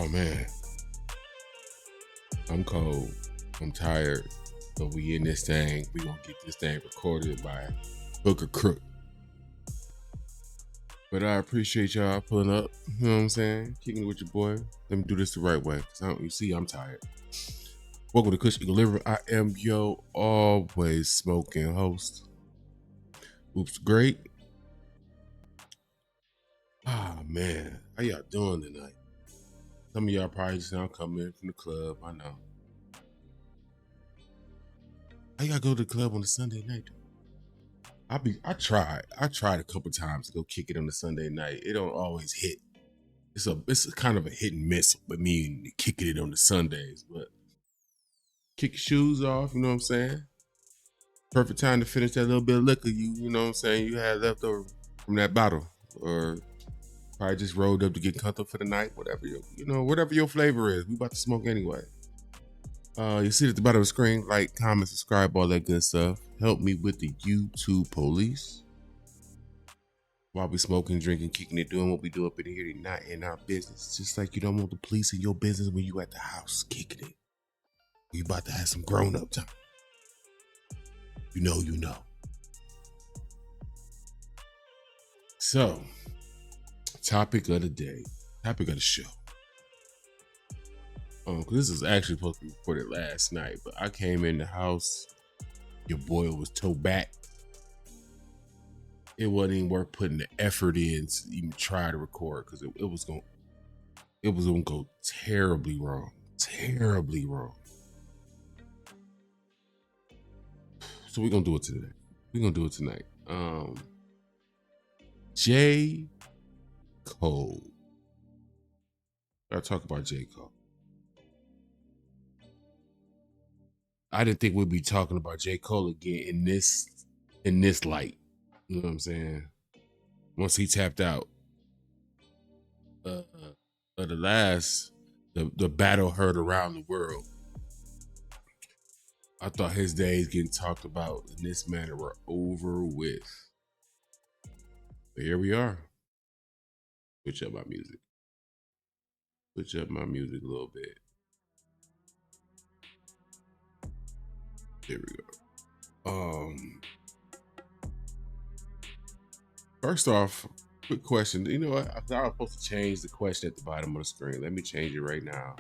Oh man, I'm cold. I'm tired. But we in this thing. We gonna get this thing recorded by hook or crook. But I appreciate y'all pulling up. You know what I'm saying? Kicking it with your boy. Let me do this the right way. You see, I'm tired. Welcome to Kush Equilibrium. I am your always smoking host. Oops, great. Ah man, how y'all doing tonight? Some of y'all probably just now coming in from the club. I know. How y'all go to the club on a Sunday night? I tried a couple times to go kick it on a Sunday night. It don't always hit. It's a kind of a hit and miss with me kicking it on the Sundays, but kick your shoes off, you know what I'm saying? Perfect time to finish that little bit of liquor you know what I'm saying, you had left over from that bottle. Or probably just rolled up to get comfortable for the night, whatever whatever your flavor is. We about to smoke anyway. You see it at the bottom of the screen, like, comment, subscribe, all that good stuff. Help me with the YouTube police. While we smoking, drinking, kicking it, doing what we do up in here, not in our business. Just like you don't want the police in your business when you at the house kicking it. You about to have some grown-up time. You know. So, topic of the day, topic of the show. Because this is actually supposed to be recorded last night, but I came in the house, your boy was toe back. It wasn't even worth putting the effort in to even try to record because it was gonna go terribly wrong. So we're gonna do it today. We're gonna do it tonight. J. Cole. Gotta talk about J. Cole. I didn't think we'd be talking about J. Cole again in this light. You know what I'm saying? Once he tapped out. The battle heard around the world. I thought his days getting talked about in this manner were over with. But here we are. Switch up my music. Switch up my music a little bit. There we go. First off, quick question. You know what? I thought I was supposed to change the question at the bottom of the screen. Let me change it right now.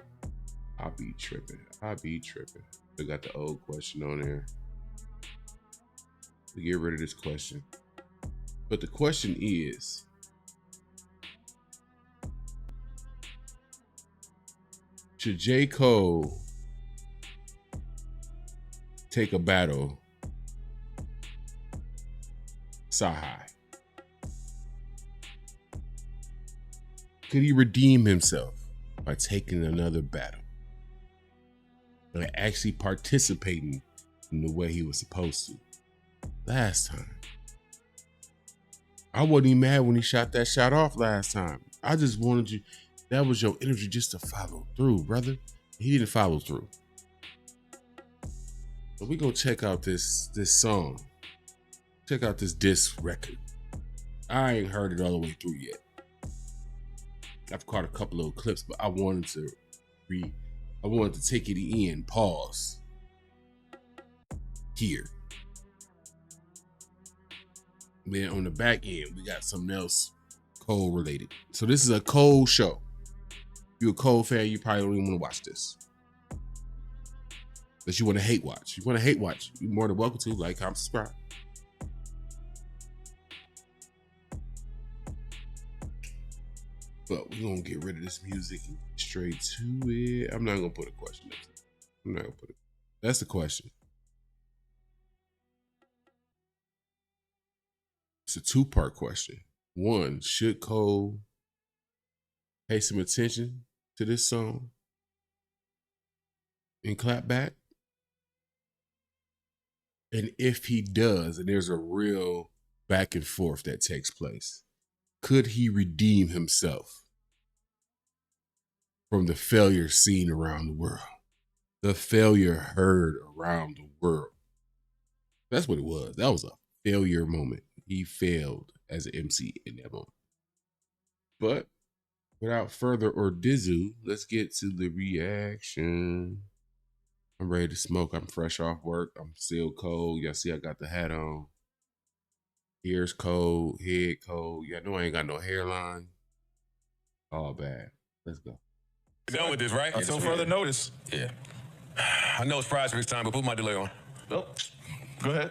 I'll be tripping. Still got the old question on there. To get rid of this question. But the question is, should J. Cole take a battle Sahai? Could he redeem himself by taking another battle? By actually participating in the way he was supposed to last time? I wasn't even mad when he shot that shot off last time. I just wanted you, that was your energy just to follow through, brother. He didn't follow through. So we gonna check out this song. Check out this disc record. I ain't heard it all the way through yet. I've caught a couple little clips, but I wanted to take it in, pause here. Then on the back end, we got something else Cole related. So this is a Cole show. If you're a Cole fan, you probably don't even want to watch this. Unless you want to hate watch. You're more than welcome to. Like, comment, subscribe. But we're going to get rid of this music and get straight to it. I'm not going to put a question next to it. I'm not going to put it. That's the question. It's a two-part question. One, should Cole pay some attention to this song and clap back? And if he does, and there's a real back and forth that takes place, could he redeem himself from the failure seen around the world? The failure heard around the world. That's what it was. That was a failure moment. He failed as an MC in that moment. But without further ado, let's get to the reaction. I'm ready to smoke. I'm fresh off work. I'm still cold. Y'all see I got the hat on. Ears cold, head cold. Y'all know I ain't got no hairline. All bad. Let's go. Done with this, right? Until further notice. Yeah. I know it's Prize Fix time, but put my delay on. Oh, go ahead.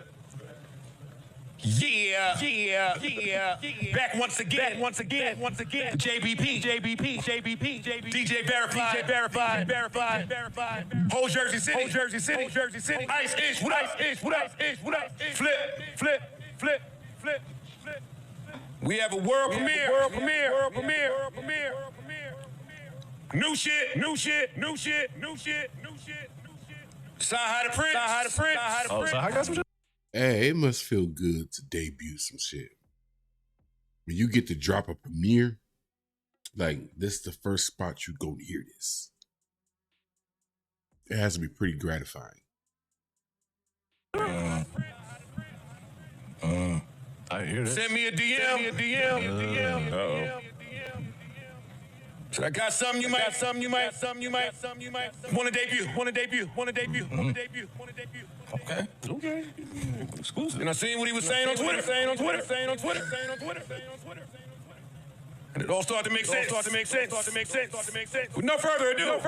Yeah. Back once again. JBP. DJ Verified. Whole Jersey City. Ice Ish. What up? Flip. We have a world premiere. New shit. Sign High to Prince. Oh, so I got some shit? Hey, it must feel good to debut some shit. When you get to drop a premiere, like this is the first spot you go to hear this. It has to be pretty gratifying. I hear this. Send me a DM. Uh-oh. So I got something you might. Want to debut. Okay. Exclusive. And I seen what he was saying on Twitter. And it all started to make sense. With no further ado. Look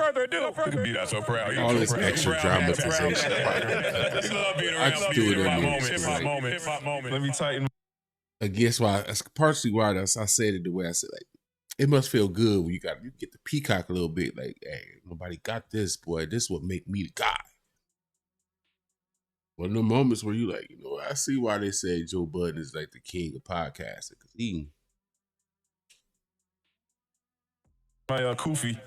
at me, that's so proud. All this extra dramatization. You love being I around. just do it anyway. Hip-hop moment. Let me tighten. I guess why. That's partially why I said it the way I said. Like, it must feel good when you get the peacock a little bit. Like, hey, nobody got this, boy. This would make me the guy. One of the moments where you like, I see why they say Joe Budden is like the king of podcasting, because he. My Koofy.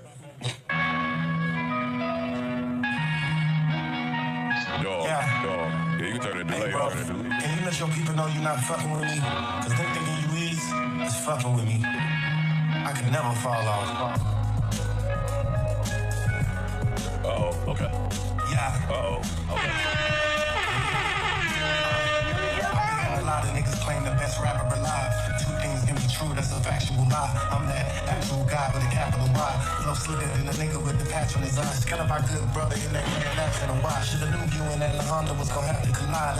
Dog. Yeah, you can turn the delay on. Can you let your people know you're not fucking with me? Cause them thinking you is fucking with me. I can never fall off. Uh-oh, okay. Yeah. Uh-oh, okay. A lot of niggas claim the best rapper alive. Two things can be true, that's a factual lie. I'm that actual guy with a capital Y. Flow slicker than a nigga with the patch on his eyes. Kind of our good brother in that grand accent and why. Should've knew you and that Honda was gonna have to collide.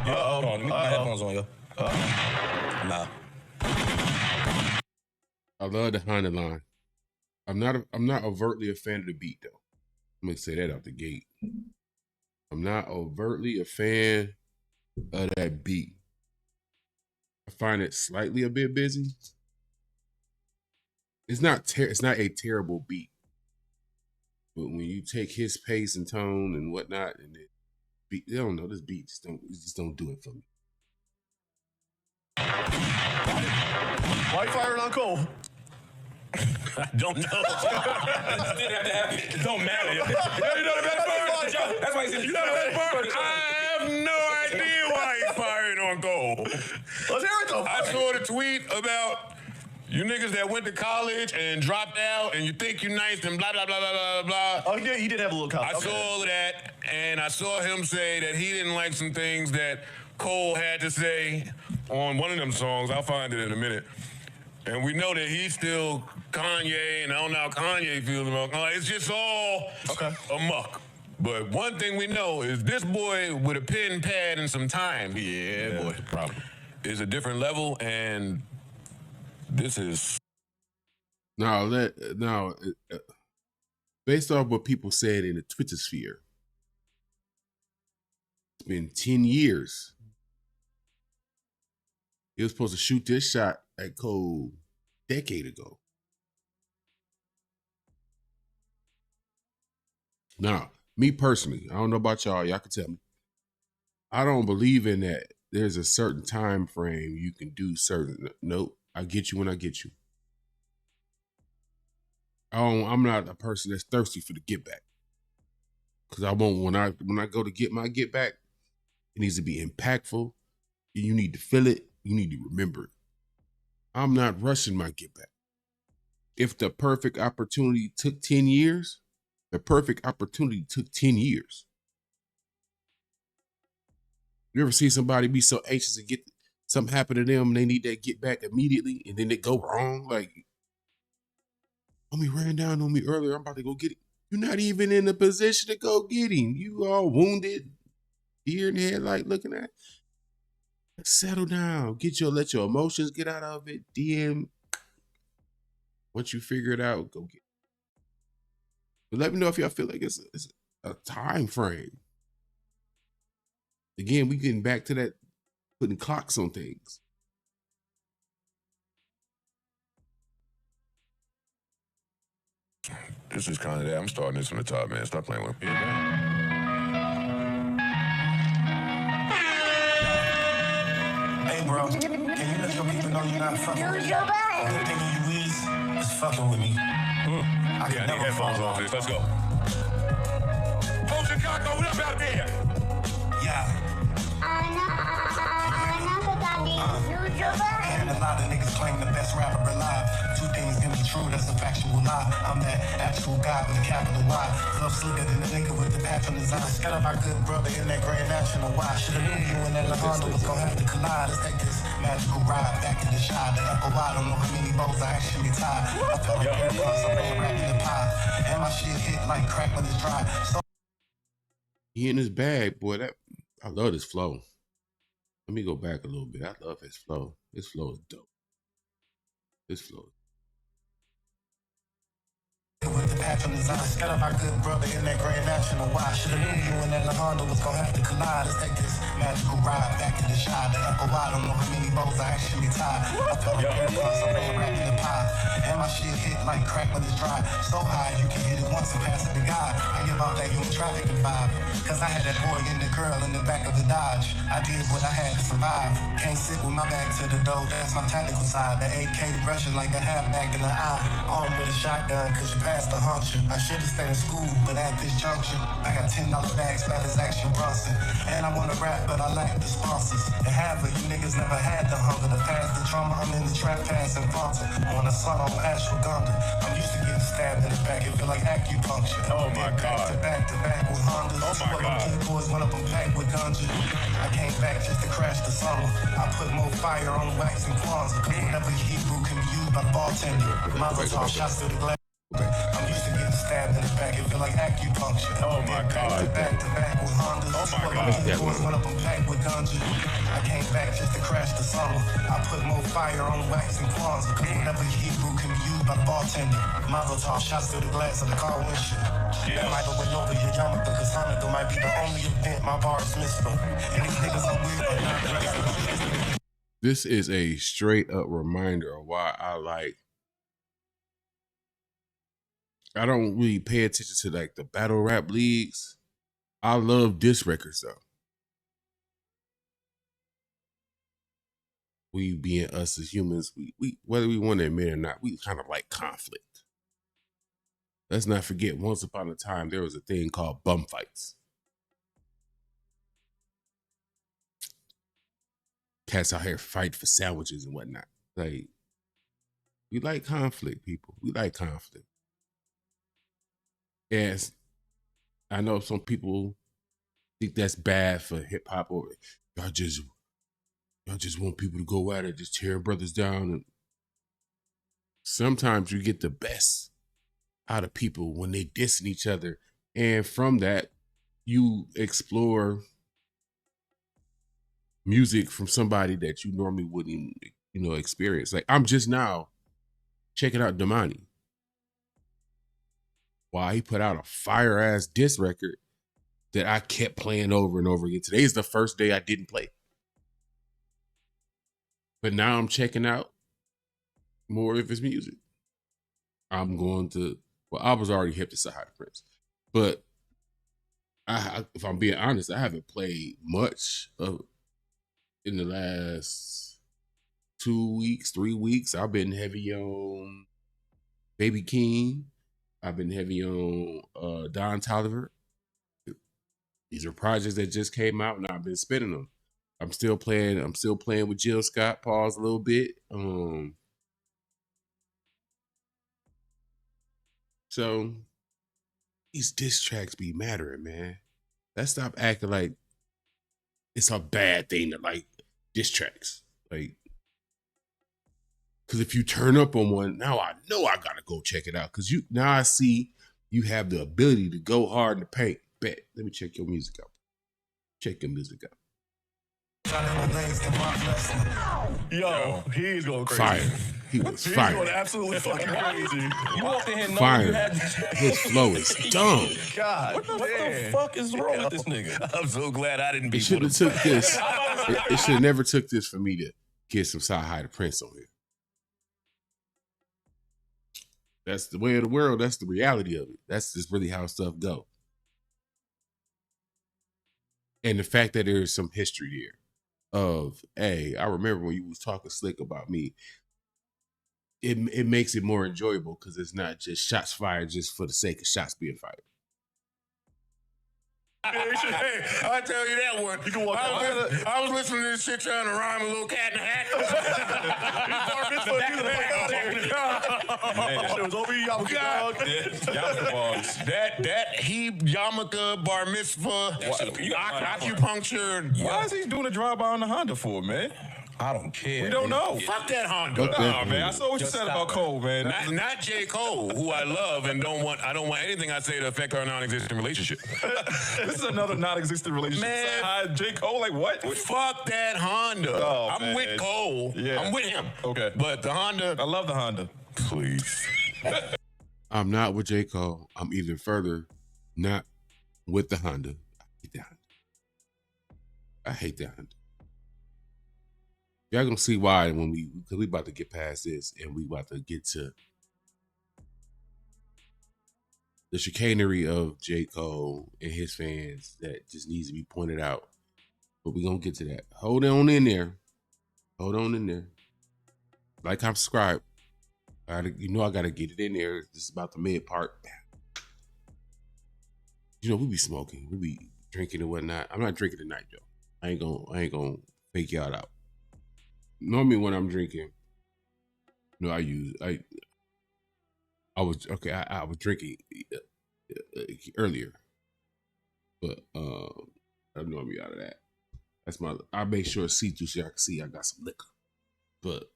Hold on, let me put my headphones on, yo. Nah. I love the Honda line. I'm not overtly a fan of the beat though. I'm gonna say that out the gate. I'm not overtly a fan of that beat. I find it slightly a bit busy. It's not a terrible beat, but when you take his pace and tone and whatnot, and I don't know, this beat just don't do it for me. Why you firing on Cole? I don't know. It didn't have to happen. It don't matter. You know the best part? That's why he said, you know the best part? I have no idea why he's firing on Cole. Let's hear it though. I saw the tweet about you niggas that went to college and dropped out and you think you're nice and blah, blah, blah, blah, blah, blah. Oh, he did have a little comment. I saw all of that, and I saw him say that he didn't like some things that Cole had to say on one of them songs. I'll find it in a minute. And we know that he's still Kanye, and I don't know how Kanye feels about Kanye. It's just all amok. But one thing we know is this boy with a pen, pad, and some time, boy, the problem, is a different level, and this is... Based off what people said in the Twitter sphere, it's been 10 years. He was supposed to shoot this shot at Cole a decade ago. Now, me personally, I don't know about y'all can tell me. I don't believe in that. There's a certain time frame you can do certain. Nope, I get you when I get you. I'm not a person that's thirsty for the get back. Because I won't, when I go to get my get back, it needs to be impactful. You need to feel it. You need to remember it. I'm not rushing my get back. If the perfect opportunity took 10 years, the perfect opportunity took 10 years. You ever see somebody be so anxious to get something happen to them and they need that get back immediately and then it go wrong? Like, Homie ran down on me earlier. I'm about to go get it. You're not even in a position to go get him. You all wounded, deer in the headlight looking at. Settle down. Let your emotions get out of it. DM. Once you figure it out, go get it. But let me know if y'all feel like it's a time frame. Again, we getting back to that putting clocks on things. This is kind of that. I'm starting this from the top, man. Stop playing with me. Hey, bro, can you let your people know you're not fucking with me? The thing you is fucking with me. I Yeah, I need headphones on this. Let's go. Hold Chicago, what up out there? Yeah. And a lot of niggas claim the best rapper alive. Two things can be true, that's a factual lie. I'm that actual guy with a capital Y. Club slicker than the nigga with the patch on his eye. Got up my good brother in that Grand National Y. Should've knew you and that Honda was gonna have to collide. Let's take this magical ride back in the shot. The Echo I don't know how many bows I actually tied. I felt like I'm laying right in the pie. And my shit hit like crack when it's dry. So He in his bag, boy. I love this flow. Let me go back a little bit. I love his flow. His flow is dope. His flow. With the patch on his eye. Got up my good brother in that Grand National Y. Should've knew you and that Honda was gonna have to collide. Let's take this magical ride back in the shot. The Echo I don't know how many bows I actually tied. I felt like I'm laying right in the pie. And my shit hit like crack when it's dry. So high you can hit it once and pass it to God. I give out that human trafficking vibe. Cause I had that boy and the girl in the back of the Dodge. I did what I had to survive. Can't sit with my back to the door. That's my tactical side. The AK rushing like a halfback in the eye. Armed with a shotgun cause you passed the huncher. I should've stayed in school, but at this juncture, I got $10 bags, fat as Action Bronson. And I wanna rap, but I lack the sponsors. And half of you niggas never had the hunger to pass the trauma. I'm in the trap passing Fonta. On a sun on ashwagandha. I'm used to getting stabbed in the back. It feel like acupuncture. Oh my God. Back to back with Hondas. Oh my God. Boys went up and packed with ganja. I came back just to crash the summer. I put more fire on wax and Kwanzaa. Cause whatever Hebrew can be used by the bartender. Mazel tov, shots to the glass. I'm used to getting stabbed in the back. It feel like acupuncture. Oh my God. Back to back with Hondas. Oh my God. Boys went up and packed with ganja. I came back just to crash the summer. I put more fire on wax and Kwanzaa. Cause whatever Hebrew can be used by the bartender. Mazel tov, shots to the glass of the car windshield. That might go over your yarmulke, because Hanukkah might be the only event my bars miss for. And these niggas are weird, but not dressed. This is a straight up reminder of why I don't really pay attention to like the battle rap leagues. I love diss records though. We being us as humans, we whether we want to admit it or not, we kind of like conflict. Let's not forget, once upon a time, there was a thing called bum fights. Cats out here fight for sandwiches and whatnot. Like, we like conflict, people. We like conflict. Yes, I know some people think that's bad for hip hop, or y'all just want people to go at it, just tearing brothers down. And sometimes you get the best out of people when they dissing each other, and from that you explore music from somebody that you normally wouldn't, experience. Like, I'm just now checking out Damani. Wow, he put out a fire ass diss record that I kept playing over and over again. Today's the first day I didn't play, but now I'm checking out more of his music. I'm going to. Well, I was already hip to Sahara Prince, but if I'm being honest, I haven't played much of in the last 2 weeks, 3 weeks. I've been heavy on Baby King. I've been heavy on Don Toliver. These are projects that just came out, and I've been spinning them. I'm still playing with Jill Scott. Pause a little bit. So these diss tracks be mattering, man. Let's stop acting like it's a bad thing to like diss tracks. Like, Because if you turn up on one, now I know I gotta go check it out. Because now I see you have the ability to go hard in the paint. Bet. Let me check your music out. Check your music out. Yo, he's going crazy. Fire. He was He's fire. going absolutely fucking crazy. You walked in here knowing Fire. you had His flow is dumb. God, what the fuck is wrong with this nigga? I'm so glad I didn't be. It should have took this. It should have never took this for me to get some Side High to Prince on here. That's the way of the world. That's the reality of it. That's just really how stuff go. And the fact that there is some history there of, hey, I remember when you was talking slick about me. It makes it more enjoyable because it's not just shots fired just for the sake of shots being fired. Hey, I'll tell you that one. You can walk I was listening to this shit trying to rhyme a little cat in the hat. That shit was over you, y'all. God. That he yarmulke, bar mitzvah, acupuncture. Why is he doing a drive-by on the Honda for, man? I don't care. We don't know. Fuck that Honda. Nah, man. I saw what you said about Cole, man. Not J. Cole, who I love and I don't want anything I say to affect our non-existent relationship. This is another non-existent relationship. Man. J. Cole, like what? Fuck that Honda. Oh, I'm man. with Cole. Yeah. I'm with him. Okay. But the Honda, I love the Honda. please. I'm not with J. Cole. I'm even further not with the Honda. I hate the Honda. Y'all gonna see why because we about to get past this and we about to get to the chicanery of J. Cole and his fans that just needs to be pointed out. But we're gonna get to that. Hold on in there. Like, I'm subscribed. You know I gotta get it in there. This is about the mid part. You know, we be smoking, we be drinking and whatnot. I'm not drinking tonight, though. I ain't gonna fake y'all out. Normally when I'm drinking, you know, I was drinking earlier, but I'm normally out of that. I make sure it's see-through so I can see I got some liquor. But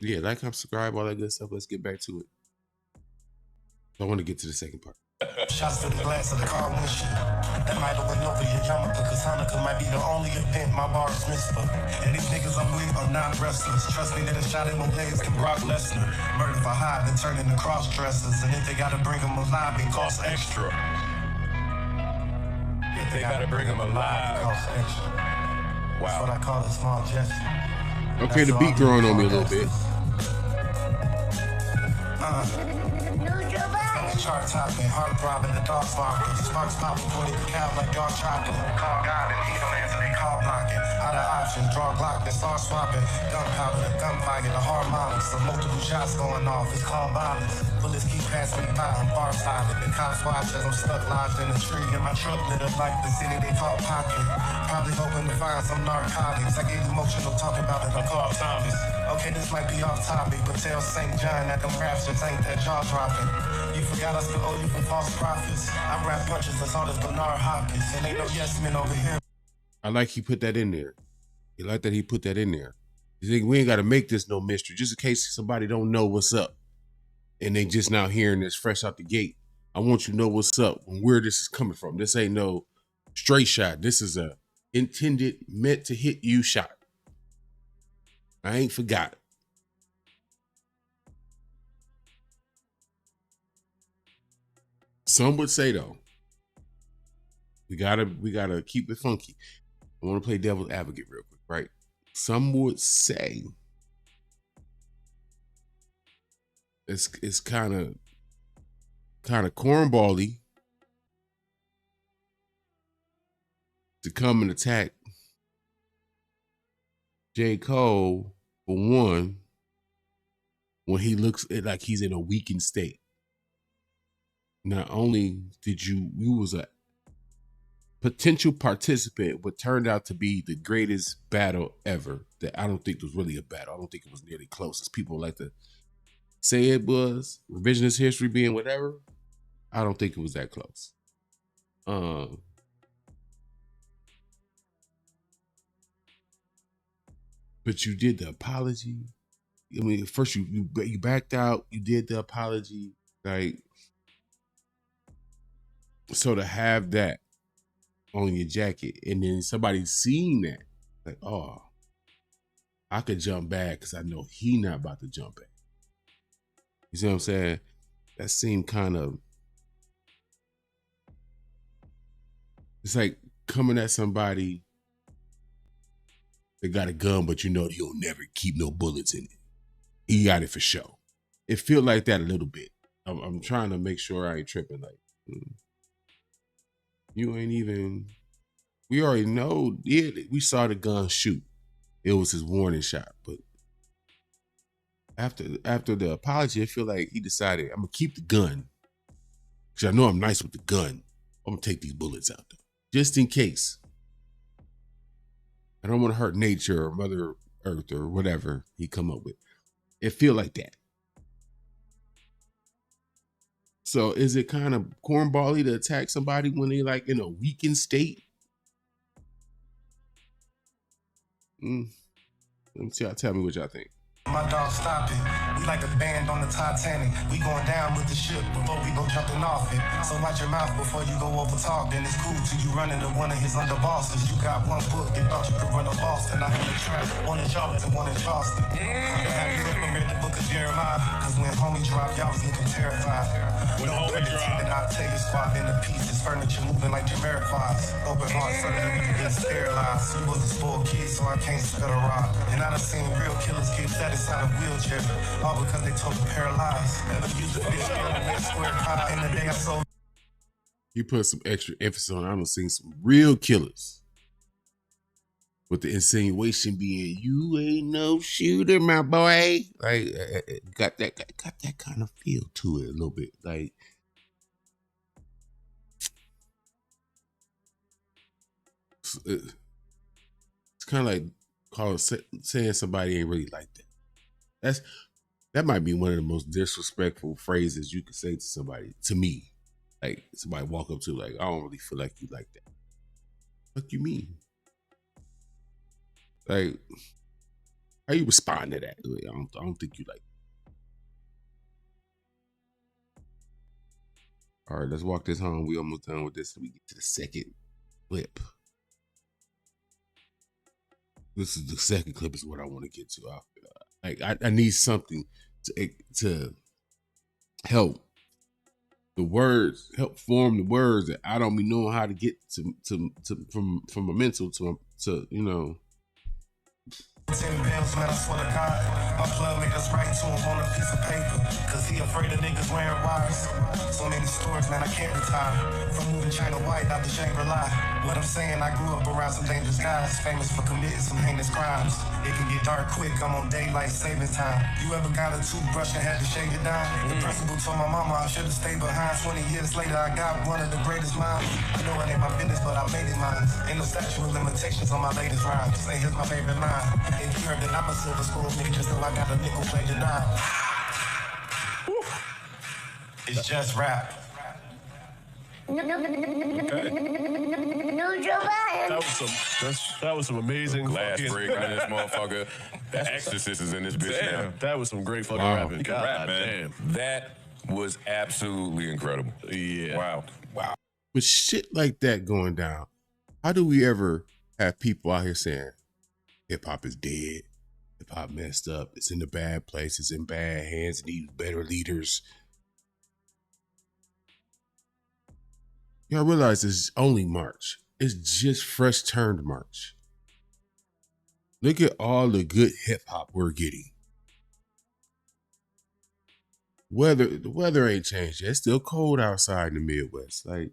yeah, like, I'm subscribed, all that good stuff. Let's get back to it. I want to get to the second part. Shots to the glass of the car windshield. That might have went over your yarmulke, cause Hanukkah might be the only event my bars miss for. And these niggas I'm with are not wrestlers. Trust me that a shot in my legs can Brock Lesnar. Murder for hire, then turn into cross dressers. And if they gotta bring them alive, it costs extra. If they gotta bring them alive, it costs extra. Wow. That's what I call a small gesture. Okay, the beat growing on me a little bit. Chart topping, heart throbbing, the dog's barking. Sparks popping, pointing the cow like dark chocolate. Call God and he don't answer, they call blocking. Out of options, draw Glock, then start swapping. Gunpowder, gunfire, the hard models. So multiple shots going off, it's called violence. Bullets keep passing me by, I'm far sided. The cops watch as I'm stuck lodged in a tree. And my truck lit up like the city they call pocket. Probably hoping to find some narcotics. I get emotional talking about it, I'm called Thomas. Okay, this might be off topic, but tell St. John that them raps just ain't that jaw dropping. You forgot I still owe you for false prophets. I rap punches, that's all this Bernard Hopkins. And ain't no yes men over here. I like he put that in there. You like that he put that in there. You think we ain't got to make this no mystery, just in case somebody don't know what's up and they just now hearing this fresh out the gate. I want you to know what's up and where this is coming from. This ain't no straight shot. This is a intended, meant to hit you shot. I ain't forgot. Some would say though, we gotta keep it funky. I want to play devil's advocate real quick, right? Some would say it's kind of cornbally to come and attack J. Cole for one when he looks like he's in a weakened state. Not only did you was a potential participant, but turned out to be the greatest battle ever. That I don't think was really a battle. I don't think it was nearly close as people like to say it was. Revisionist history being whatever. I don't think it was that close. but you did the apology. I mean, first you backed out. You did the apology, like, so to have that on your jacket, and then somebody seeing that, like, oh, I could jump back because I know he not about to jump back. You see what I'm saying? That seemed kind of, it's like coming at somebody that got a gun, but you know he'll never keep no bullets in it. He got it for sure. It feel like that a little bit. I'm trying to make sure I ain't tripping. Like, you ain't even, we already know, yeah, we saw the gun shoot. It was his warning shot. But after the apology, I feel like he decided, I'm going to keep the gun. Because I know I'm nice with the gun. I'm going to take these bullets out, though, just in case. I don't want to hurt nature or Mother Earth or whatever he come up with. It feel like that. So is it kind of cornbally to attack somebody when they like in a weakened state? Let me see. Y'all tell me what y'all think. My dog, stop it. We like a band on the Titanic. We going down with the ship before we go jumping off it. So watch your mouth before you go over talk. Then it's cool till you run into one of his underbosses. You got one book, they thought you could run a Boston. I had a track, one in Charlotte and one in Charleston. Have you ever read the book of Jeremiah? Cause when homie dropped, y'all was looking terrified. When homie dropped, and I'll tell you squad in the pieces, furniture moving like Jamiroquai's. Open heart, so that we can get sterilized. You was a spoiled kid, so I can't spit a rock. And I done seen real killers get that inside a wheelchair, all because they told them paralyzed. Never used to fish on the next square pie. In the day I sold. He put some extra emphasis on. I've seen some real killers, with the insinuation being, "You ain't no shooter, my boy." Like, got that kind of feel to it a little bit. Like, it's kind of like saying somebody ain't really like that. That might be one of the most disrespectful phrases you could say to somebody, to me. Like, somebody walk up to, like, I don't really feel like you like that. What you mean? Like, how you respond to that? I don't think you like it. All right, let's walk this home. We almost done with this. We get to the second clip. This is the second clip is what I want to get to. Like, I need something to help the words, help form the words that I don't be knowing how to get to from a mental to you know. 10 bills, man, I swear to God. My plug made us write to him on a piece of paper. Cause he afraid of niggas wearing wires. So many stories, man, I can't retire. From moving China White out to Shangri-La. What I'm saying, I grew up around some dangerous guys, famous for committing some heinous crimes. It can get dark quick, I'm on daylight saving time. You ever got a toothbrush and had to shave it down? The principal told my mama I should've stayed behind. 20 years later, I got one of the greatest minds. I know it ain't my business, but I made it mine. Ain't no statute of limitations on my latest rhyme. Say here's my favorite line. If you heard that I'm a silver spoon, nigga, just know I got a nickel plate to dime. It's just rap. That was some amazing glass fucking breaking in this motherfucker. The Exorcist is in this bitch now. Damn, that was some great fucking Wow. rapping. You can God rap, man. damn. That was absolutely incredible. Yeah. Wow. With shit like that going down, how do we ever have people out here saying hip hop is dead, hip hop messed up, it's in the bad place, it's in bad hands, it needs better leaders? Y'all realize it's only March. It's just fresh turned March. Look at all the good hip hop we're getting. The weather ain't changed yet. It's still cold outside in the Midwest. Like,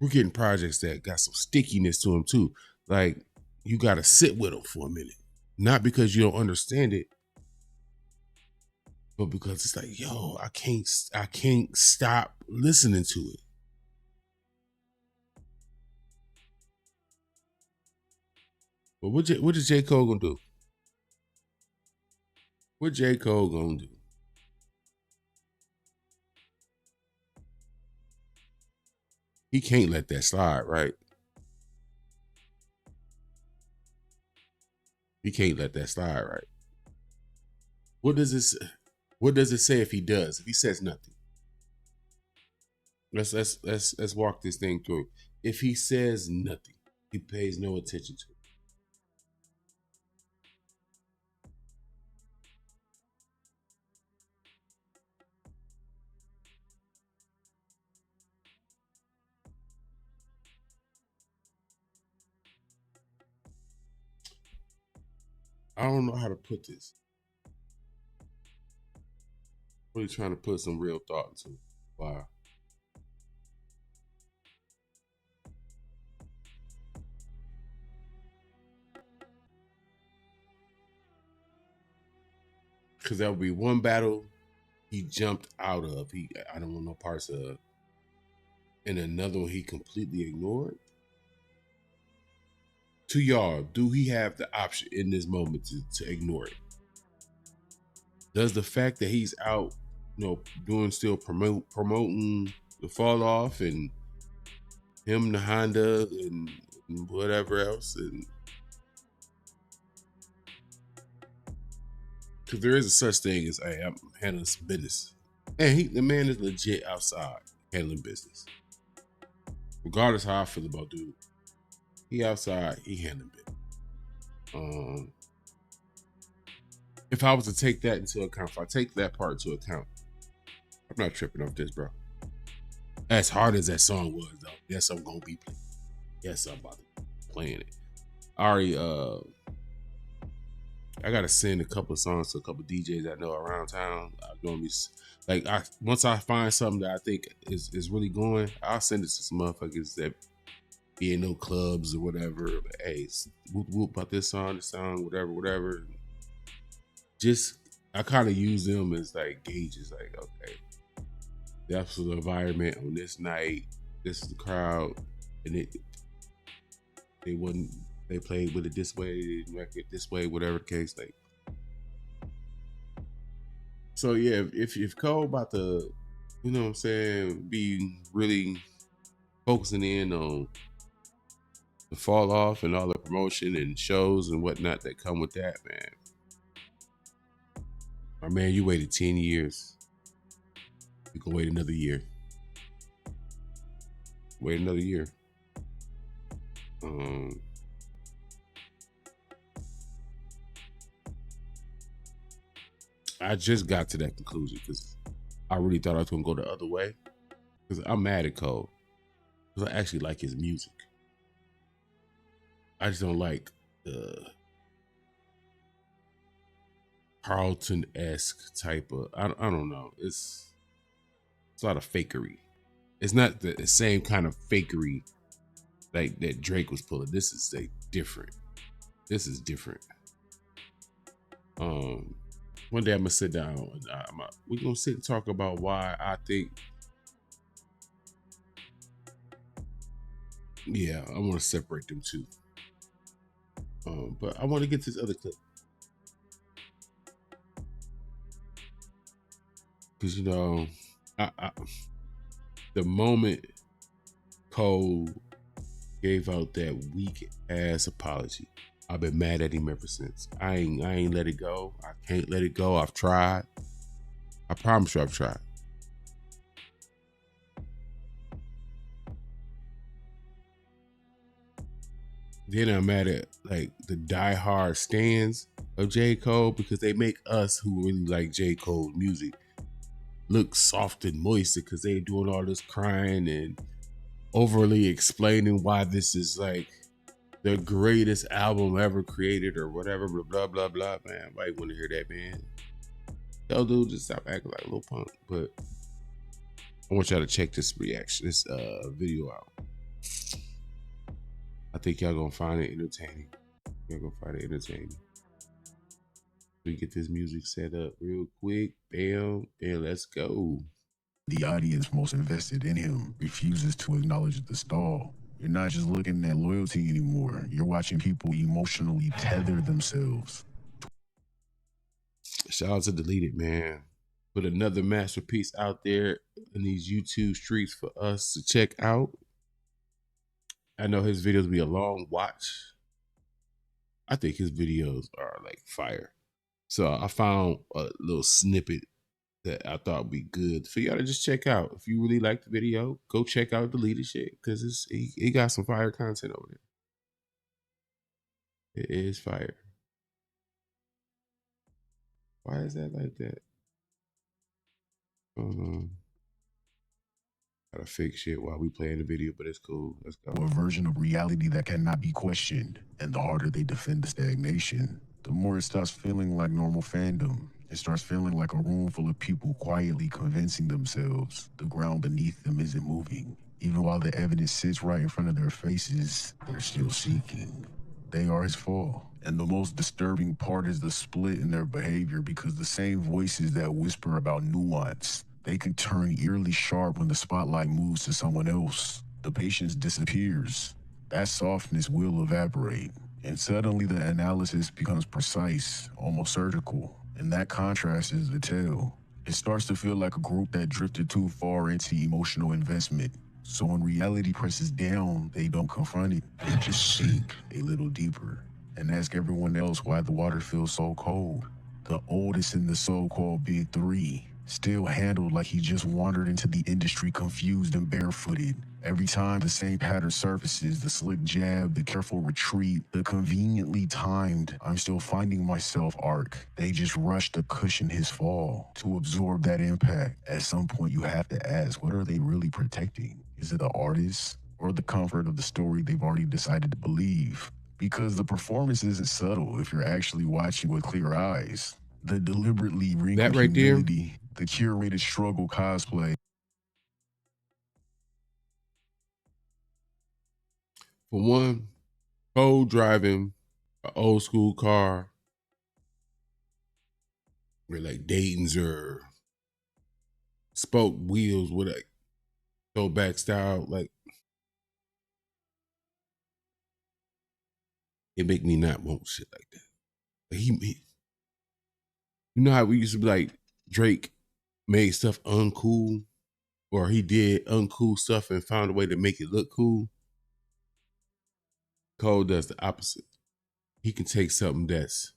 we're getting projects that got some stickiness to them too. Like, you got to sit with them for a minute. Not because you don't understand it, but because it's like, yo, I can't stop listening to it. But what is J. Cole gonna do? What J. Cole gonna do? He can't let that slide, right? He can't let that slide, right? What does it say if he does? If he says nothing? Let's walk this thing through. If he says nothing, he pays no attention to it. I don't know how to put this. Really trying to put some real thought into it. Wow. Because that would be one battle he jumped out of. I don't want no parts of. And another one he completely ignored. To y'all, do he have the option in this moment to ignore it? Does the fact that he's out, doing still promoting the fall off and him, the Honda, and whatever else, and because there is a such thing as, hey, I'm handling some business, and the man is legit outside handling business. Regardless how I feel about dude, he outside, he handling business. If I was to take that into account, if I take that part into account, I'm not tripping off this, bro. As hard as that song was, though, yes, I'm gonna be playing. Yes, I'm about to be playing it. I gotta send a couple of songs to a couple of DJs I know around town. I'm gonna be once I find something that I think is really going, I'll send it to some motherfuckers that be in no clubs or whatever. But, hey, whoop whoop about this song, whatever. Just I kind of use them as like gauges, like, okay, that's the environment on this night. This is the crowd, and they played with it this way, they didn't record this way, whatever the case. Like, so yeah, if Cole about to, you know what I'm saying, be really focusing in on the fall off and all the promotion and shows and whatnot that come with that, man. My man, you waited 10 years. You can wait another year. Wait another year. I just got to that conclusion because I really thought I was going to go the other way. Because I'm mad at Cole. Because I actually like his music. I just don't like the Carlton-esque type of, I don't know. It's a lot of fakery. It's not the same kind of fakery like that Drake was pulling. This is different. This is different. One day I'm gonna sit down and we're gonna sit and talk about why I think, yeah, I want to separate them two. But I want to get to this other clip. Because, the moment Cole gave out that weak ass apology, I've been mad at him ever since. I ain't let it go. I can't let it go. I've tried. I promise you I've tried. Then I'm mad at like the diehard stans of J. Cole because they make us who really like J. Cole music look soft and moist because they doing all this crying and overly explaining why this is like the greatest album ever created or whatever, blah, blah, blah. Man, I might want to hear that, man. Tell dude, just stop acting like a little punk. But I want y'all to check this video out. I think y'all gonna find it entertaining. We get this music set up real quick. Bam, and let's go. The audience most invested in him refuses to acknowledge the stall. You're not just looking at loyalty anymore. You're watching people emotionally tether themselves. Shout out to Deleted, man. Put another masterpiece out there in these YouTube streets for us to check out. I know his videos be a long watch. I think his videos are like fire. So I found a little snippet that I thought would be good for y'all to just check out. If you really like the video, go check out the leadership because he got some fire content over there. It is fire. Why is that like that? Gotta fix shit while we playing the video, but it's cool. Let's go. A version of reality that cannot be questioned, and the harder they defend the stagnation, the more it starts feeling like normal fandom. It starts feeling like a room full of people quietly convincing themselves the ground beneath them isn't moving. Even while the evidence sits right in front of their faces, they're still seeking. They are his fall. And the most disturbing part is the split in their behavior, because the same voices that whisper about nuance, they can turn eerily sharp when the spotlight moves to someone else. The patience disappears. That softness will evaporate. And suddenly the analysis becomes precise, almost surgical. And that contrast is the tell. It starts to feel like a group that drifted too far into emotional investment. So when reality presses down, they don't confront it. They just sink a little deeper and ask everyone else why the water feels so cold. The oldest in the so-called Big Three, still handled like he just wandered into the industry confused and barefooted. Every time the same pattern surfaces, the slick jab, the careful retreat, the conveniently timed "I'm still finding myself" arc, they just rush to cushion his fall, to absorb that impact. At some point you have to ask, what are they really protecting? Is it the artist or the comfort of the story they've already decided to believe? Because the performance isn't subtle if you're actually watching with clear eyes. The deliberately wrinkled right there? humility, the curated struggle cosplay. For one, Cole driving an old school car with like Dayton's or spoke wheels with a throwback style, like it make me not want shit like that. Like you know how we used to be like Drake made stuff uncool, or he did uncool stuff and found a way to make it look cool. Cole does the opposite. He can take something that's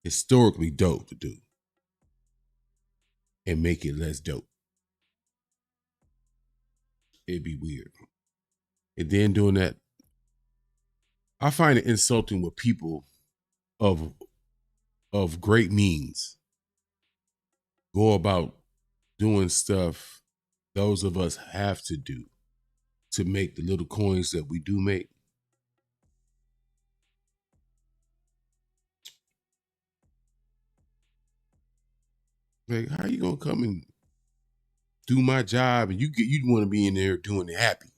historically dope to do and make it less dope. It'd be weird. And then doing that, I find it insulting with people of great means go about doing stuff those of us have to do to make the little coins that we do make. Like, how you gonna come and do my job and you want to be in there doing it happy?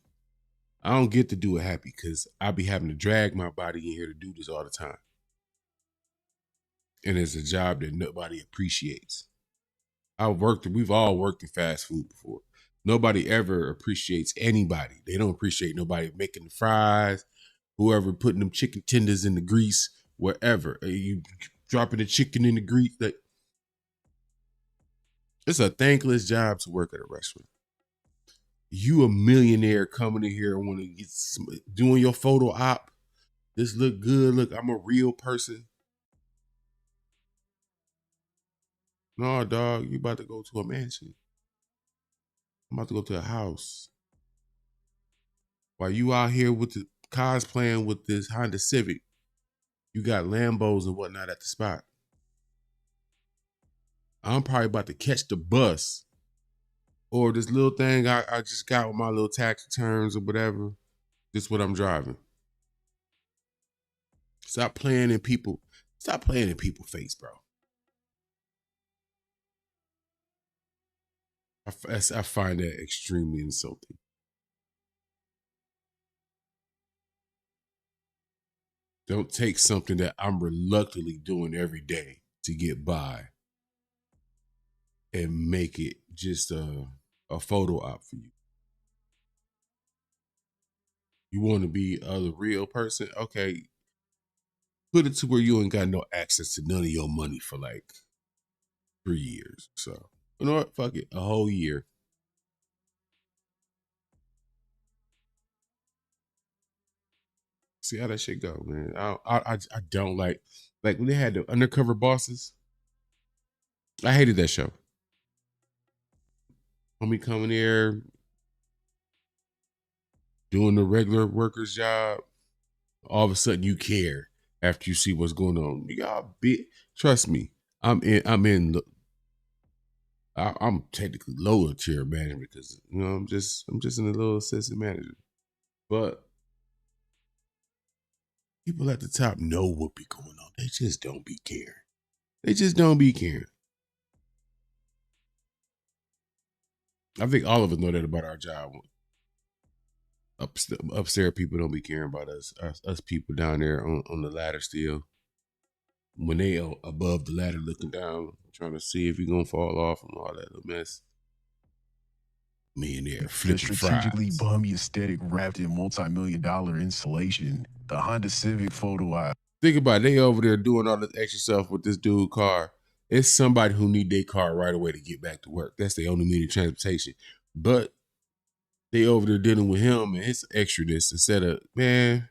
I don't get to do it happy because I be having to drag my body in here to do this all the time. And it's a job that nobody appreciates. We've all worked in fast food before. Nobody ever appreciates anybody. They don't appreciate nobody making the fries, whoever putting them chicken tenders in the grease, wherever. You dropping the chicken in the grease. Like, it's a thankless job to work at a restaurant. You a millionaire coming in here and want to get doing your photo op. This look good. Look, I'm a real person. No, dog, you about to go to a mansion. I'm about to go to a house. While you out here with the cosplaying with this Honda Civic, you got Lambos and whatnot at the spot. I'm probably about to catch the bus or this little thing I just got with my little tax returns or whatever. This is what I'm driving. Stop playing in people's face, bro. I find that extremely insulting. Don't take something that I'm reluctantly doing every day to get by and make it just a photo op for you. You want to be a real person? Okay. Put it to where you ain't got no access to none of your money for like 3 years. So, you know what? Fuck it. A whole year. See how that shit go, man. I don't like when they had the undercover bosses. I hated that show. Homie coming there doing the regular worker's job. All of a sudden you care after you see what's going on. Y'all trust me. I'm technically lower tier manager because I'm just in a little assistant manager. But people at the top know what be going on. They just don't be caring. I think all of us know that about our job. Upstairs people don't be caring about us people down there on the ladder still. When they are above the ladder looking down, trying to see if you're going to fall off and all that little mess. Me and there flipping The strategically fries. bummy aesthetic wrapped in multi-million-dollar installation. The Honda Civic photo op. Think about it. They over there doing all this extra stuff with this dude car. It's somebody who need their car right away to get back to work. That's their only means of transportation. But they over there dealing with him and his extraness instead of, man,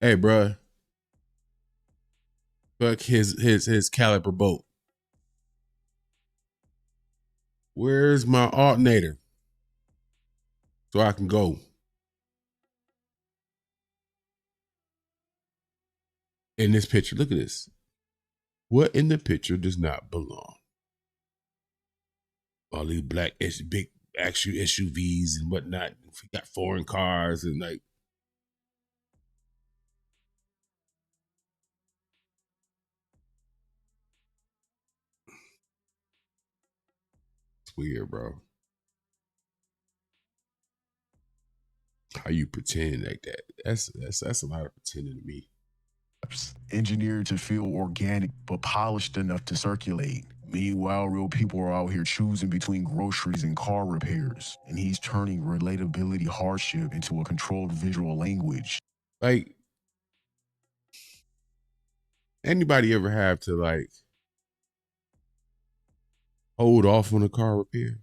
hey, bruh, fuck his caliper boat. Where's my alternator? So I can go. In this picture, look at this. What in the picture does not belong? All these big actual SUVs and whatnot. We got foreign cars and like. It's weird, bro. How you pretend like that? That's a lot of pretending to me. Engineered to feel organic but polished enough to circulate. Meanwhile, real people are out here choosing between groceries and car repairs, and he's turning relatability hardship into a controlled visual language. Like, anybody ever have to like hold off on a car repair?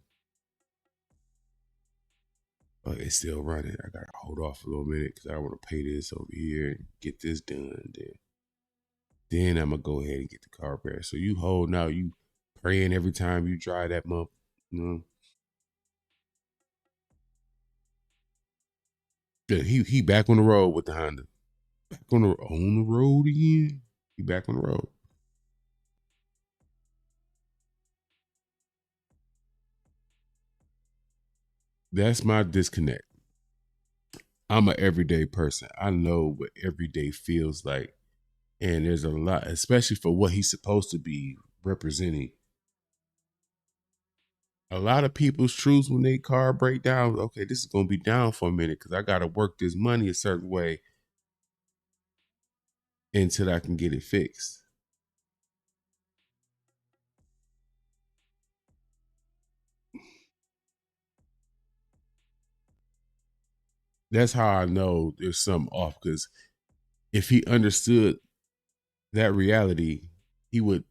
But it's still running. I gotta hold off a little minute because I want to pay this over here and get this done. Then I'm gonna go ahead and get the car repaired. So you holding out, you praying every time you drive that month, Yeah, he back on the road with the Honda. Back on the road again. He back on the road. That's my disconnect. I'm an everyday person. I know what everyday feels like. And there's a lot, especially for what he's supposed to be representing. A lot of people's truths when they car break down, okay, this is going to be down for a minute because I got to work this money a certain way until I can get it fixed. That's how I know there's something off, because if he understood that reality, he would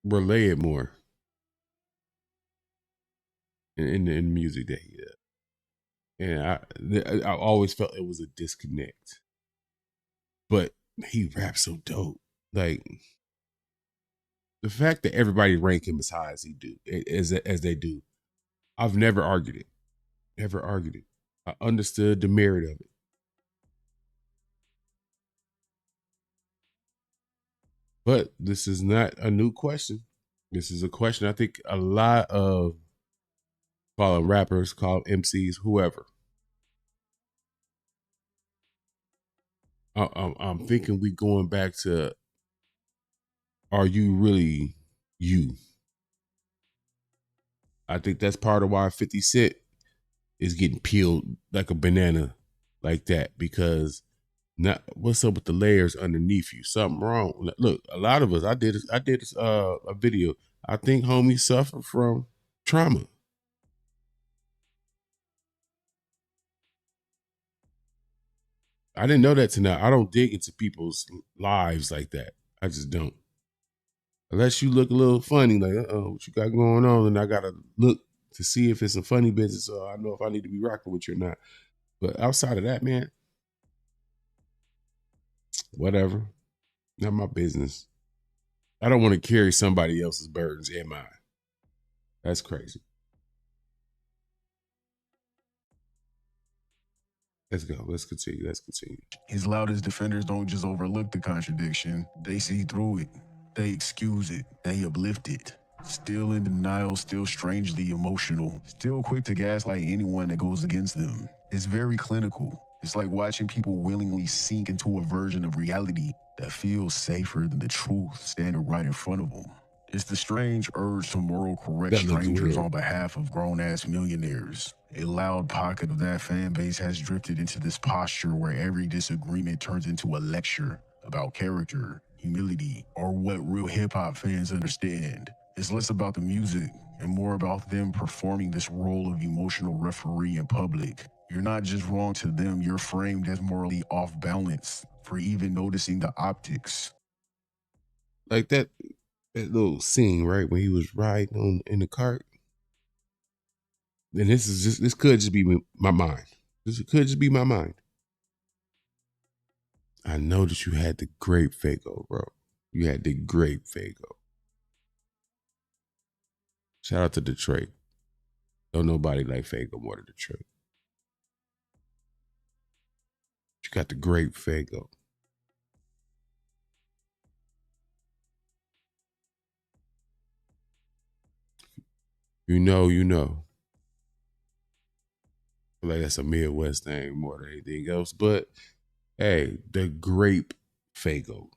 relay it more in the music that he did. And I always felt it was a disconnect. But he raps so dope. Like, the fact that everybody rank him as high as he do, as they do, I've never argued it. Never argued it. I understood the merit of it. But this is not a new question. This is a question I think a lot of, call them rappers, call them MCs, whoever. I'm thinking we going back to, are you really you? I think that's part of why 50 Cent is getting peeled like a banana like that, because not what's up with the layers underneath you? Something wrong. Look, a lot of us, I did a video. I think homies suffer from trauma. I didn't know that tonight. I don't dig into people's lives like that. I just don't. Unless you look a little funny, like, what you got going on? And I got to look to see if it's a funny business, so I know if I need to be rocking with you or not. But outside of that, man, whatever. Not my business. I don't want to carry somebody else's burdens in mine. That's crazy. Let's go. Let's continue. His loudest defenders don't just overlook the contradiction, they see through it. They excuse it. They uplift it. Still in denial, still strangely emotional, still quick to gaslight anyone that goes against them. It's very clinical. It's like watching people willingly sink into a version of reality that feels safer than the truth standing right in front of them. It's the strange urge to moral correct That looks strangers weird. on behalf of grown-ass millionaires. A loud pocket of that fan base has drifted into this posture where every disagreement turns into a lecture about character, humility, or what real hip-hop fans understand. It's less about the music and more about them performing this role of emotional referee in public. You're not just wrong to them, you're framed as morally off balance for even noticing the optics. Like that little scene, right, when he was riding in the cart. And this could just be my mind. This could just be my mind. I know that you had the great Fago, bro. You had the great Fago. Shout out to Detroit. Don't nobody like Fago more than Detroit. You got the great Fago. You know. I feel like that's a Midwest thing more than anything else. But hey, the grape Fago.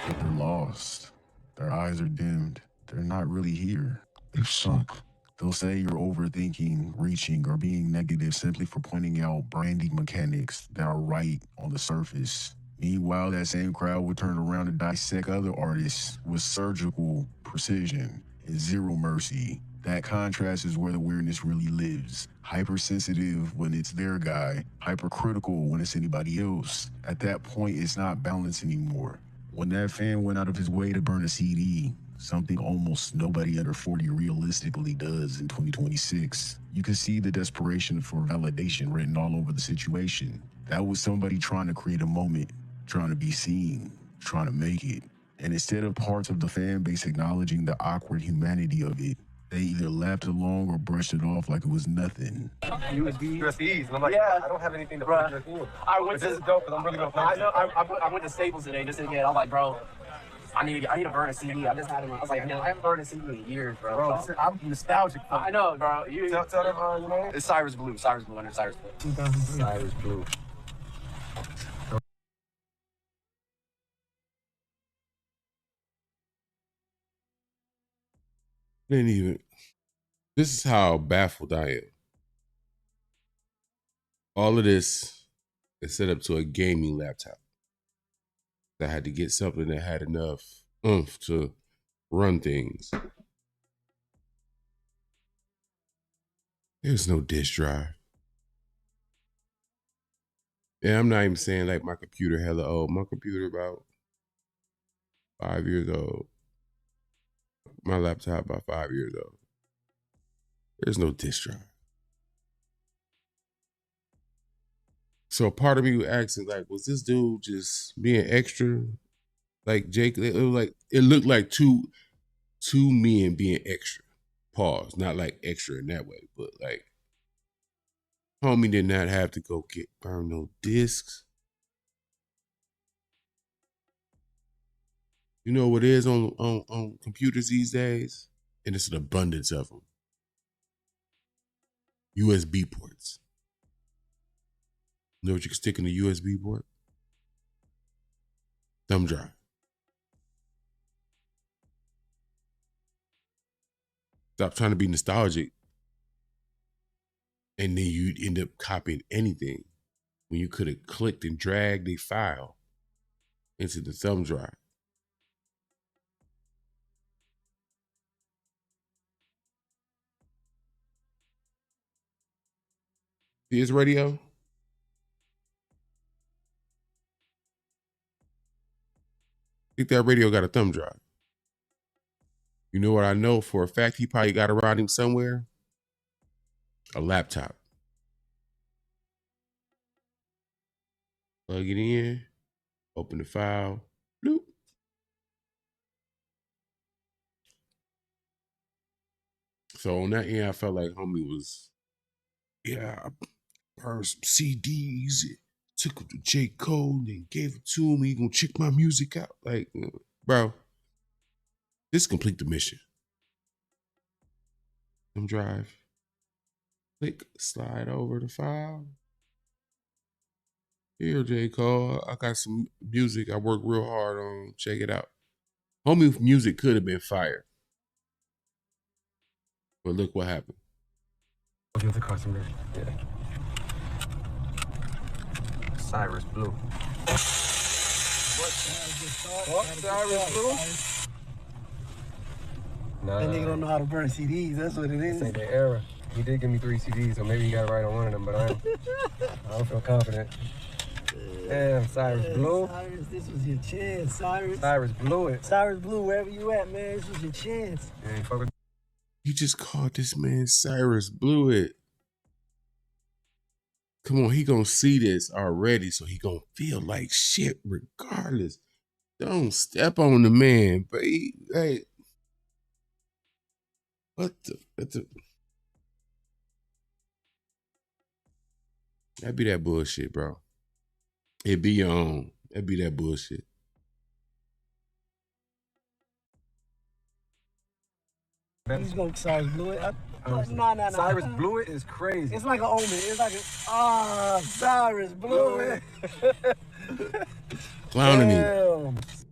But they're lost. Their eyes are dimmed. They're not really here. They've sunk. They'll say you're overthinking, reaching, or being negative simply for pointing out branding mechanics that are right on the surface. Meanwhile, that same crowd would turn around and dissect other artists with surgical precision and zero mercy. That contrast is where the weirdness really lives. Hypersensitive when it's their guy, hypercritical when it's anybody else. At that point, it's not balance anymore. When that fan went out of his way to burn a CD, something almost nobody under 40 realistically does in 2026, you can see the desperation for validation written all over the situation. That was somebody trying to create a moment, trying to be seen, trying to make it. And instead of parts of the fan base acknowledging the awkward humanity of it, they either laughed along or brushed it off like it was nothing. USBs. And I'm like, yeah, I don't have anything to put in. I went to dope, but I'm really gonna. I know. I went to Staples today just to get. I'm like, bro, I need to burn a CD. I just had him. I was like, man, I haven't burned a CD in years, bro. I'm nostalgic. I know, bro. You tell them your name. It's Cyrus Blue. Cyrus Blue under Cyrus Blue. 2003. Cyrus Blue. Didn't even. This is how baffled I am. All of this is set up to a gaming laptop. I had to get something that had enough oomph to run things. There's no disk drive. And I'm not even saying like my computer hella old. My computer about 5 years old. My laptop about 5 years old. There's no disk drive. So part of me was asking, like, was this dude just being extra? Like Jake, it looked like two men being extra. Pause. Not like extra in that way, but like homie did not have to go burn no discs. You know what it is on computers these days? And it's an abundance of them. USB ports. You know what you can stick in a USB port? Thumb drive. Stop trying to be nostalgic. And then you end up copying anything when you could have clicked and dragged a file into the thumb drive. See his radio? I think that radio got a thumb drive. You know what I know for a fact he probably got around him somewhere? A laptop. Plug it in, open the file, bloop. So on that end, I felt like homie was, yeah, I burned some CDs, took them to J. Cole, and gave it to him. He gonna check my music out. Like, bro, this complete the mission. Them drive. Click, slide over the file. Here, J. Cole, I got some music I worked real hard on. Check it out. Homie music could have been fire. But look what happened. Give the customer. Yeah. Cyrus Blue. What? Cyrus Blue? Nah. That nigga don't know how to burn CDs. That's what it is. This ain't the era. He did give me 3 CDs, so maybe he got it right on one of them, but I don't feel confident. Damn, Cyrus Blue. Cyrus, this was your chance, Cyrus. Cyrus blew it. Cyrus Blue, wherever you at, man, this was your chance. Yeah, fuck with. You just called this man Cyrus Blew It. Come on, he gonna see this already, so he gonna feel like shit regardless. Don't step on the man, but hey, what the? That be that bullshit, bro. It be your own. That be that bullshit. He's gonna Cyrus Blue It. Nah. Cyrus Blue It is crazy. It's like an omen. It's like Cyrus Blue It. Clowning me.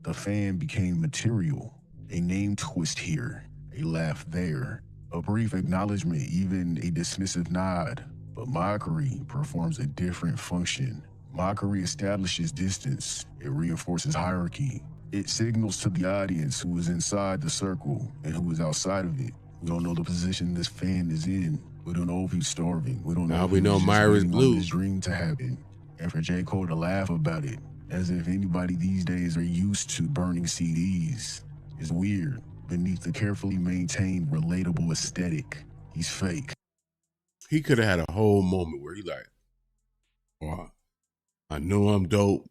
The fan became material. A name twist here, a laugh there, a brief acknowledgement, even a dismissive nod. But mockery performs a different function. Mockery establishes distance. It reinforces hierarchy. It signals to the audience who is inside the circle and who is outside of it. We don't know the position this fan is in. We don't know if he's starving. We don't know. Now if we know Myra's blue. His dream to happen, and for J. Cole to laugh about it, as if anybody these days are used to burning CDs, is weird. Beneath the carefully maintained, relatable aesthetic, he's fake. He could have had a whole moment where he like, "Wow, I know I'm dope.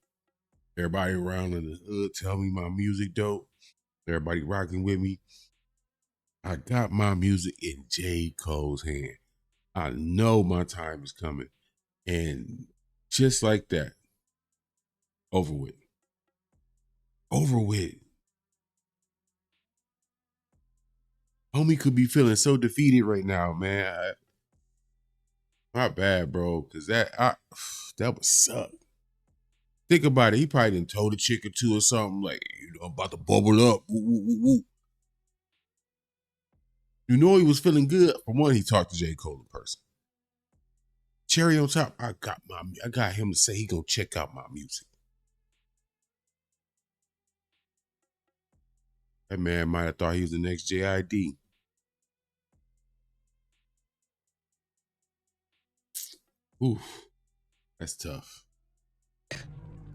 Everybody around in the hood tell me my music dope. Everybody rocking with me. I got my music in J. Cole's hand. I know my time is coming." And just like that, over with. Over with. Homie could be feeling so defeated right now, man. My bad, bro, because that would suck. Think about it. He probably done told a chick or two or something like, I'm about to bubble up. Woo, woo, woo, woo. You know he was feeling good. For one, he talked to J. Cole in person. Cherry on top, I got him to say he gonna check out my music. That man might have thought he was the next JID. Oof, that's tough.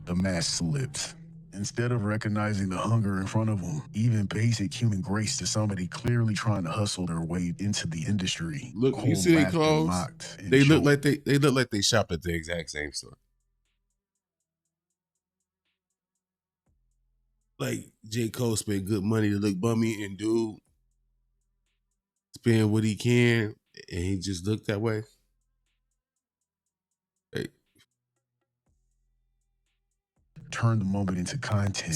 The mask slipped. Instead of recognizing the hunger in front of him, even basic human grace to somebody clearly trying to hustle their way into the industry. Look, Cole you see their laughed and clothes? mocked and They look choked. like they shopped at the exact same store. Like J. Cole spent good money to look bummy, and dude spend what he can, and he just looked that way. Hey, turned the moment into content.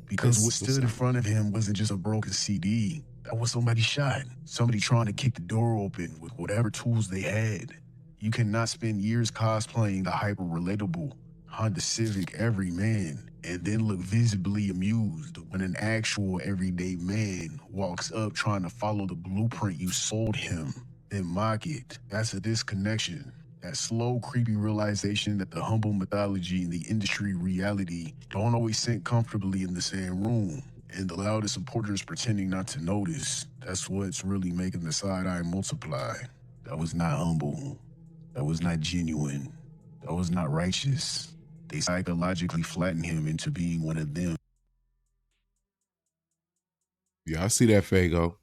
Because what stood in front of him wasn't just a broken CD. That was somebody shot. Somebody trying to kick the door open with whatever tools they had. You cannot spend years cosplaying the hyper-relatable Honda Civic everyman and then look visibly amused when an actual everyday man walks up trying to follow the blueprint you sold him, then mock it. That's a disconnection. That slow, creepy realization that the humble mythology and the industry reality don't always sit comfortably in the same room, and the loudest supporters pretending not to notice. That's what's really making the side-eye multiply. That was not humble. That was not genuine. That was not righteous. They psychologically flattened him into being one of them. yeah, I see that, Fago.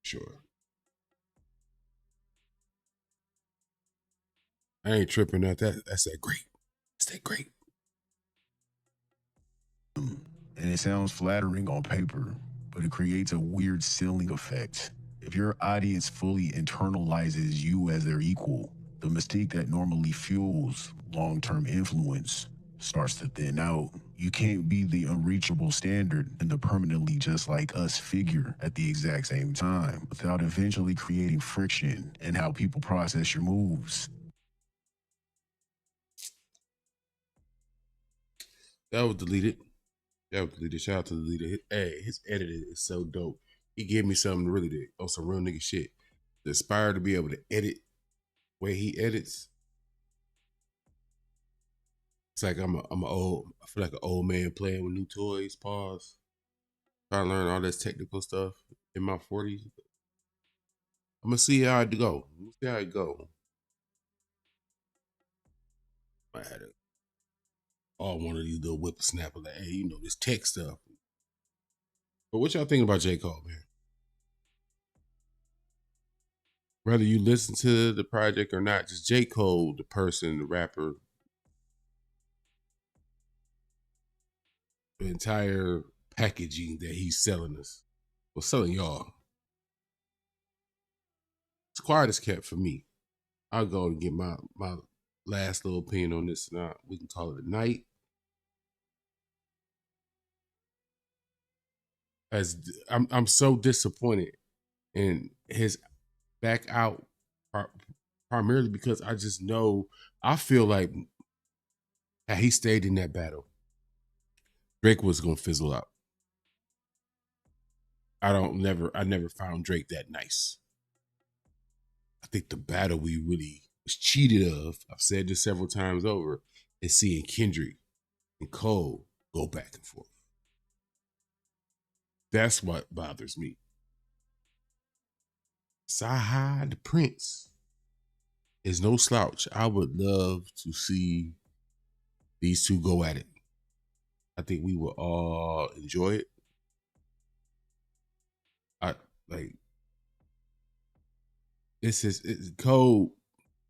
Sure. I ain't tripping at that. That's that grape. That's that grape. And it sounds flattering on paper, but it creates a weird ceiling effect. If your audience fully internalizes you as their equal, the mystique that normally fuels long-term influence starts to thin out. You can't be the unreachable standard and the permanently just like us figure at the exact same time without eventually creating friction in how people process your moves. That was deleted. Shout out to the leader. Hey, his editing is so dope. He gave me something really on some real nigga shit. To aspire to be able to edit the way he edits. It's like I feel like an old man playing with new toys. Pause. Trying to learn all this technical stuff in my 40s. I'm gonna see how it go. I had one of these little whippersnapper like, hey, you know this tech stuff. But what y'all think about J. Cole, man? Whether you listen to the project or not, just J. Cole, the person, the rapper, the entire packaging that he's selling us, or selling y'all. It's quiet as kept for me. I'll go and get my last little opinion on this. Now we can call it a night. As I'm so disappointed in his back out, primarily because I just know I feel like had he stayed in that battle, Drake was gonna fizzle out. I never found Drake that nice. I think the battle we really was cheated of, I've said this several times over, is seeing Kendrick and Cole go back and forth. That's what bothers me. Saha the Prince is no slouch. I would love to see these two go at it. I think we will all enjoy it. Cole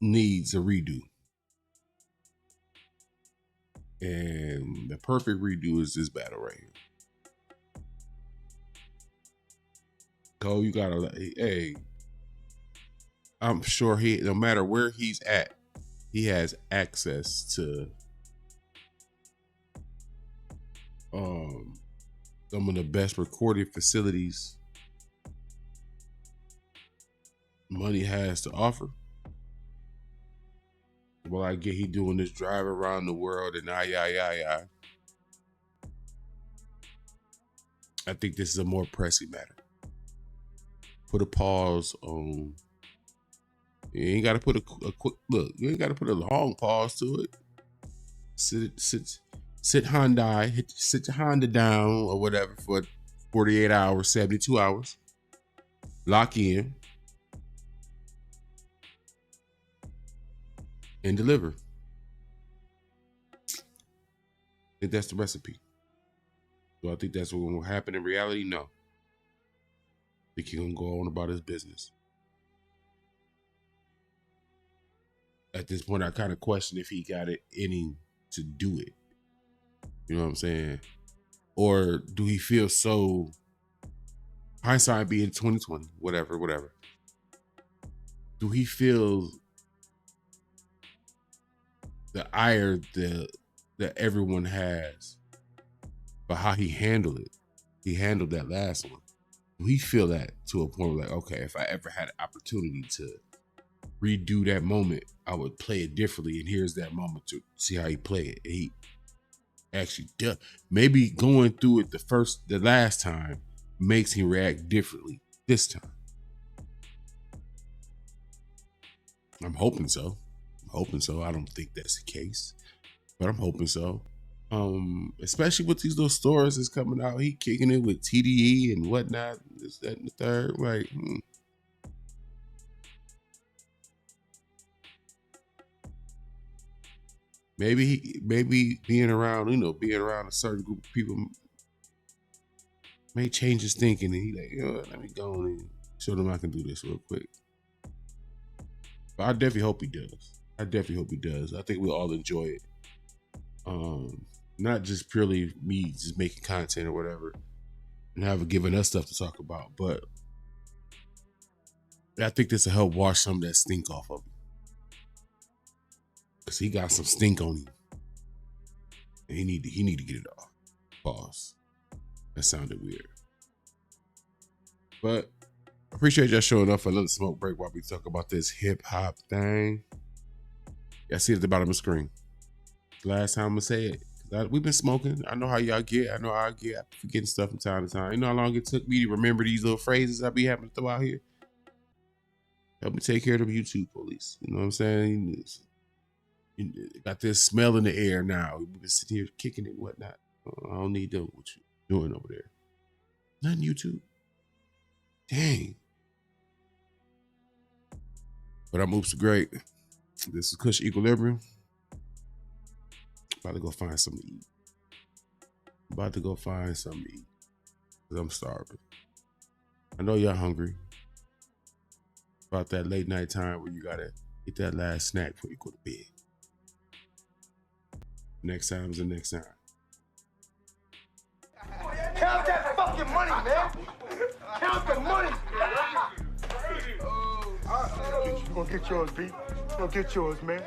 needs a redo. And the perfect redo is this battle right here. Cole, you gotta, hey, I'm sure no matter where he's at, he has access to some of the best recording facilities money has to offer. Well, I get he doing this drive around the world and I think this is a more pressing matter. Put a pause on. You ain't got to put a quick look. You ain't got to put a long pause to it. Sit Hyundai, sit your Honda down or whatever for 48 hours, 72 hours. Lock in and deliver. I think that's the recipe. Do I think that's what will happen in reality? No. I think he's gonna go on about his business. At this point, I kind of question if he got it in him to do it. You know what I'm saying? Or do he feel so, hindsight being 2020, whatever. Do he feel the ire that everyone has for how he handled it? He handled that last one. Do he feel that to a point where like, okay, if I ever had an opportunity to redo that moment, I would play it differently, and here's that moment to see how he played it. He actually does. Maybe going through it the last time makes him react differently this time. I'm hoping so. I don't think that's the case, but I'm hoping so. Especially with these little stores that's coming out, he kicking it with TDE and whatnot, this, that, and the third. Like, maybe being around a certain group of people may change his thinking, and he like, let me go on and show them I can do this real quick. But I definitely hope he does. I definitely hope he does. I think we'll all enjoy it. Not just purely me just making content or whatever and giving us stuff to talk about, but I think this will help wash some of that stink off of him. Because he got some stink on him. And he need to get it off. Pause. That sounded weird. But I appreciate y'all showing up for another smoke break while we talk about this hip hop thing. Y'all see it at the bottom of the screen. Last time I'm gonna say it. We've been smoking. I know how y'all get. I know how I get. I'm forgetting stuff from time to time. You know how long it took me to remember these little phrases I be having to throw out here? Help me take care of the YouTube police. You know what I'm saying? You got this smell in the air now. We've been sitting here kicking it and whatnot. I don't need them. What you doing over there? Nothing YouTube. Dang. But I'm Oops Great. This is Kush Equilibrium. About to go find something to eat. Because I'm starving. I know y'all hungry. About that late night time where you gotta get that last snack before you go to bed. Next time is the next time. Count that fucking money, man. Count the money. You gonna get yours, B. You gonna get yours, man.